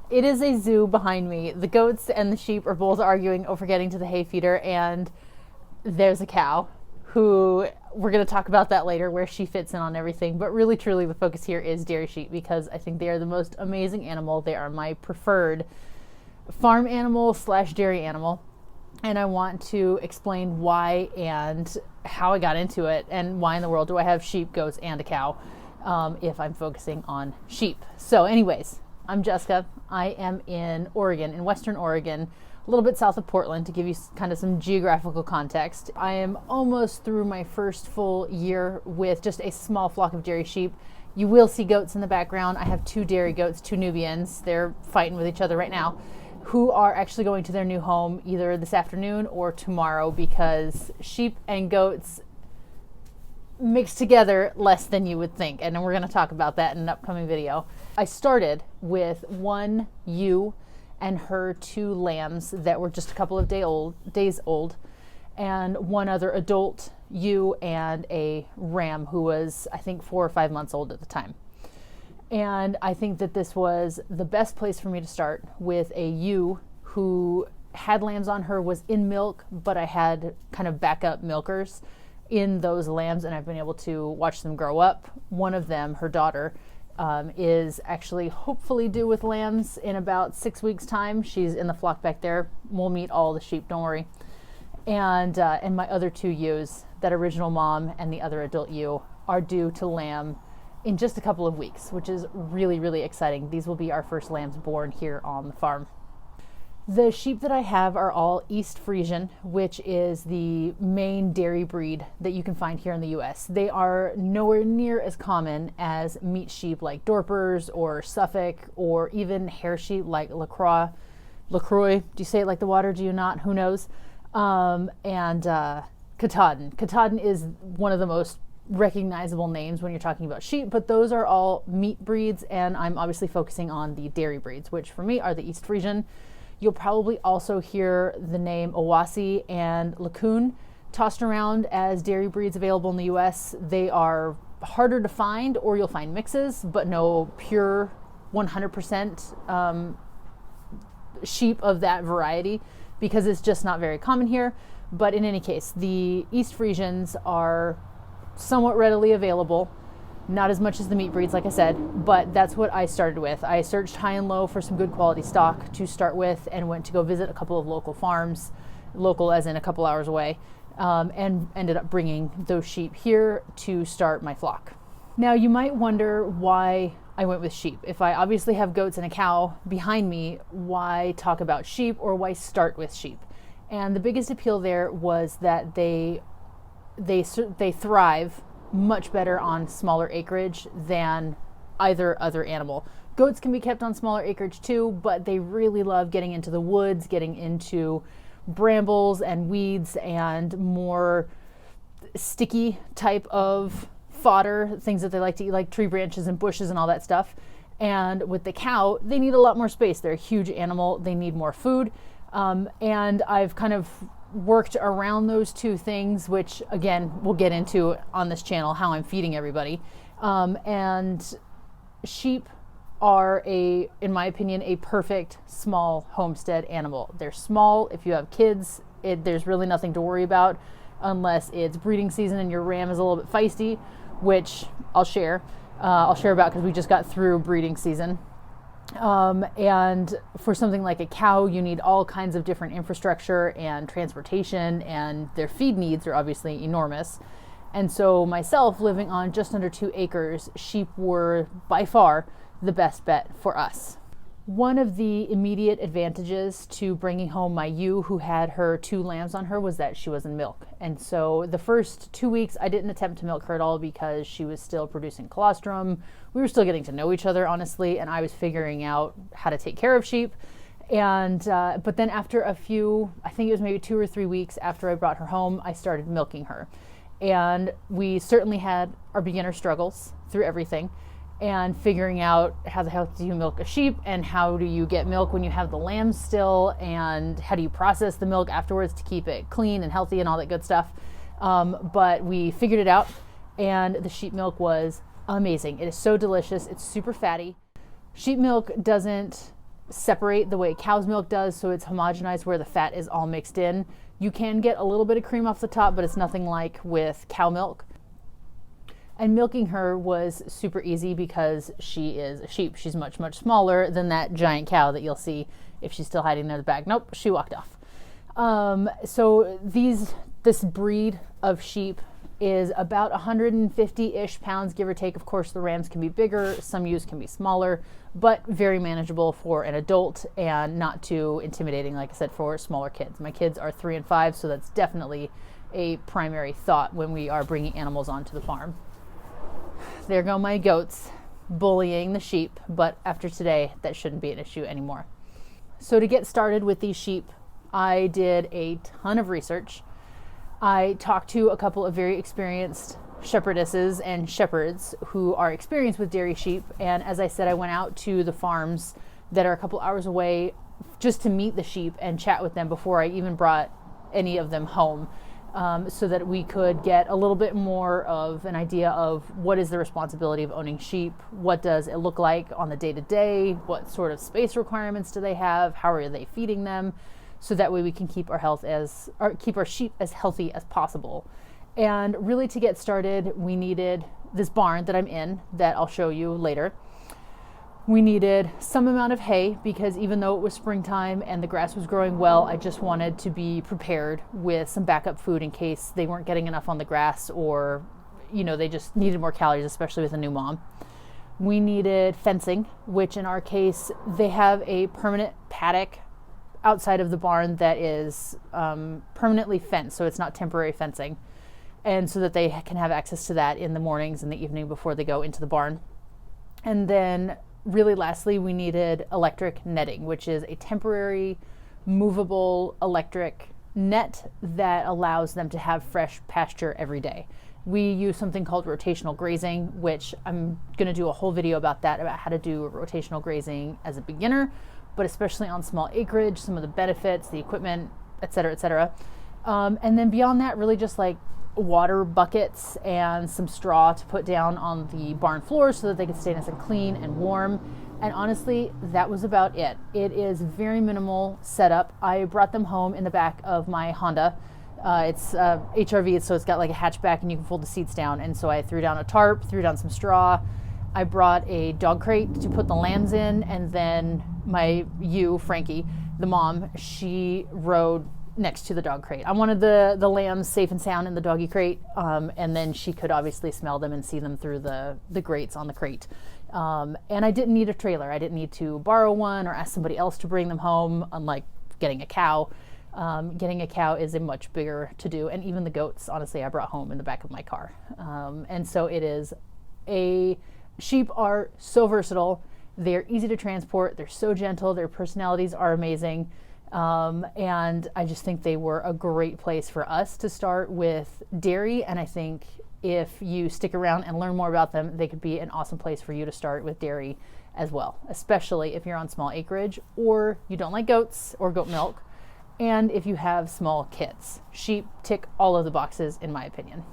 It is a zoo behind me. The goats and the sheep are both arguing over getting to the hay feeder, and there's a cow who we're going to talk about that later, where she fits in on everything. But really, truly, the focus here is dairy sheep because I think they are the most amazing animal. They are my preferred farm animal slash dairy animal. And I want to explain why and how I got into it and why in the world do I have sheep, goats, and a cow if I'm focusing on sheep. So anyways, I'm Jessica. I am in Oregon, in Western Oregon, a little bit south of Portland to give you kind of some geographical context. I am almost through my first full year with just a small flock of dairy sheep. You will see goats in the background. I have 2 dairy goats, 2 Nubians. They're fighting with each other right now, who are actually going to their new home either this afternoon or tomorrow because sheep and goats mix together less than you would think. And we're going to talk about that in an upcoming video. I started with one ewe and her 2 lambs that were just a couple of days old, and one other adult ewe and a ram who was, I think, 4 or 5 months old at the time. And I think that this was the best place for me to start with a ewe who had lambs on her, was in milk, but I had kind of backup milkers in those lambs, and I've been able to watch them grow up. One of them, her daughter, is actually hopefully due with lambs in about 6 weeks' time. She's in the flock back there. We'll meet all the sheep, don't worry. And my other 2 ewes, that original mom and the other adult ewe, are due to lamb in just a couple of weeks, which is really, really exciting. These will be our first lambs born here on the farm. The sheep that I have are all East Friesian, which is the main dairy breed that you can find here in the US. They are nowhere near as common as meat sheep like Dorpers or Suffolk, or even hair sheep like LaCroix. LaCroix, do you say it like the water? Do you not? Who knows? And Katahdin. Katahdin is one of the most recognizable names when you're talking about sheep, but those are all meat breeds, and I'm obviously focusing on the dairy breeds, which for me are the East Friesian. You'll probably also hear the name Owasi and Lacoon tossed around as dairy breeds available in the US. They are harder to find, or you'll find mixes, but no pure 100% sheep of that variety because it's just not very common here. But in any case, the East Friesians are somewhat readily available. Not as much as the meat breeds, like I said, but that's what I started with. I searched high and low for some good quality stock to start with and went to go visit a couple of local farms, local as in a couple hours away, and ended up bringing those sheep here to start my flock. Now, you might wonder why I went with sheep. If I obviously have goats and a cow behind me, why talk about sheep or why start with sheep? And the biggest appeal there was that they thrive much better on smaller acreage than either other animal. Goats can be kept on smaller acreage too, but they really love getting into the woods, getting into brambles and weeds and more sticky type of fodder, things that they like to eat, like tree branches and bushes and all that stuff. And with the cow, they need a lot more space. They're a huge animal. They need more food. And I've kind of worked around those 2 things, which again, we'll get into on this channel, how I'm feeding everybody. And sheep are in my opinion, a perfect small homestead animal. They're small. If you have kids, there's really nothing to worry about unless it's breeding season and your ram is a little bit feisty, which I'll share about because we just got through breeding season. And for something like a cow, you need all kinds of different infrastructure and transportation, and their feed needs are obviously enormous. And so myself, living on just under 2 acres, sheep were by far the best bet for us. One of the immediate advantages to bringing home my ewe who had her 2 lambs on her was that she was in milk. And so the first 2 weeks I didn't attempt to milk her at all because she was still producing colostrum. We were still getting to know each other, honestly, and I was figuring out how to take care of sheep. And but then after a few, I think it was maybe 2 or 3 weeks after I brought her home, I started milking her. And we certainly had our beginner struggles through everything. And figuring out how the hell do you milk a sheep, and how do you get milk when you have the lambs still, and how do you process the milk afterwards to keep it clean and healthy and all that good stuff. But we figured it out, and the sheep milk was amazing. It is so delicious. It's super fatty. Sheep milk doesn't separate the way cow's milk does, so it's homogenized where the fat is all mixed in. You can get a little bit of cream off the top, but it's nothing like with cow milk. And milking her was super easy because she is a sheep. She's much, much smaller than that giant cow that you'll see if she's still hiding near the back. Nope, she walked off. So this breed of sheep is about 150-ish pounds, give or take. Of course, the rams can be bigger, some ewes can be smaller, but very manageable for an adult and not too intimidating, like I said, for smaller kids. My kids are 3 and 5, so that's definitely a primary thought when we are bringing animals onto the farm. There go my goats bullying the sheep, but after today, that shouldn't be an issue anymore. So to get started with these sheep, I did a ton of research. I talked to a couple of very experienced shepherdesses and shepherds who are experienced with dairy sheep, and as I said, I went out to the farms that are a couple hours away just to meet the sheep and chat with them before I even brought any of them home. So that we could get a little bit more of an idea of what is the responsibility of owning sheep, what does it look like on the day-to-day, what sort of space requirements do they have, how are they feeding them, so that way we can keep keep our sheep as healthy as possible. And really, to get started, we needed this barn that I'm in that I'll show you later. We needed some amount of hay because even though it was springtime and the grass was growing well, I just wanted to be prepared with some backup food in case they weren't getting enough on the grass, or, they just needed more calories, especially with a new mom. We needed fencing, which in our case, they have a permanent paddock outside of the barn that is permanently fenced, so it's not temporary fencing. And so that they can have access to that in the mornings and the evening before they go into the barn. And then really lastly, we needed electric netting, which is a temporary movable electric net that allows them to have fresh pasture every day. We use something called rotational grazing, which I'm going to do a whole video about how to do rotational grazing as a beginner, but especially on small acreage, some of the benefits, the equipment, et cetera, et cetera. And then beyond that, really just like water buckets and some straw to put down on the barn floor so that they could stay nice and clean and warm. And honestly, that was about it. It is very minimal setup. I brought them home in the back of my Honda. It's HRV, so it's got like a hatchback and you can fold the seats down. And so I threw down a tarp, threw down some straw. I brought a dog crate to put the lambs in, and then my ewe, Frankie, the mom, she rode next to the dog crate. I wanted the lambs safe and sound in the doggy crate, and then she could obviously smell them and see them through the grates on the crate. And I didn't need a trailer. I didn't need to borrow one or ask somebody else to bring them home, unlike getting a cow. Getting a cow is a much bigger to-do, and even the goats, honestly, I brought home in the back of my car. And so sheep are so versatile. They're easy to transport. They're so gentle. Their personalities are amazing. And I just think they were a great place for us to start with dairy. And I think if you stick around and learn more about them, they could be an awesome place for you to start with dairy as well, especially if you're on small acreage or you don't like goats or goat milk. And if you have small kids, sheep tick all of the boxes, in my opinion.